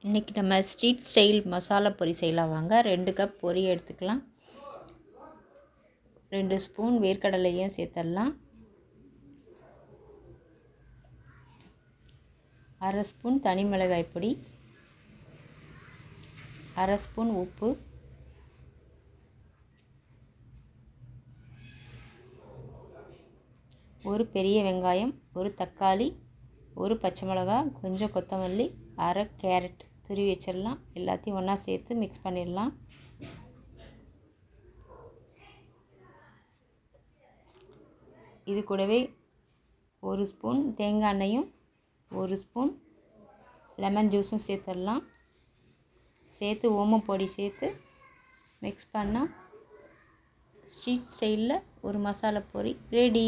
இன்றைக்கி நம்ம street style masala பொரி செய்யலாம் வாங்க. 2 கப் பொரி எடுத்துக்கலாம். 2 ஸ்பூன் வேர்க்கடலையும் சேர்த்துடலாம். 1/2 ஸ்பூன் தனி மிளகாய் பொடி, 1/2 ஸ்பூன் உப்பு, ஒரு பெரிய வெங்காயம், ஒரு தக்காளி, ஒரு பச்சை மிளகாய், கொஞ்சம் கொத்தமல்லி, 1/2 கேரட் துருவி வச்சிடலாம். எல்லாத்தையும் ஒன்றா சேர்த்து மிக்ஸ் பண்ணிடலாம். இது கூடவே 1 ஸ்பூன் தேங்காய் எண்ணெயும் 1 ஸ்பூன் லெமன் ஜூஸும் சேர்த்துடலாம். சேர்த்து ஓமப்பொடி சேர்த்து மிக்ஸ் பண்ணால் ஸ்ட்ரீட் ஸ்டைலில் ஒரு மசாலா பொரி ரெடி.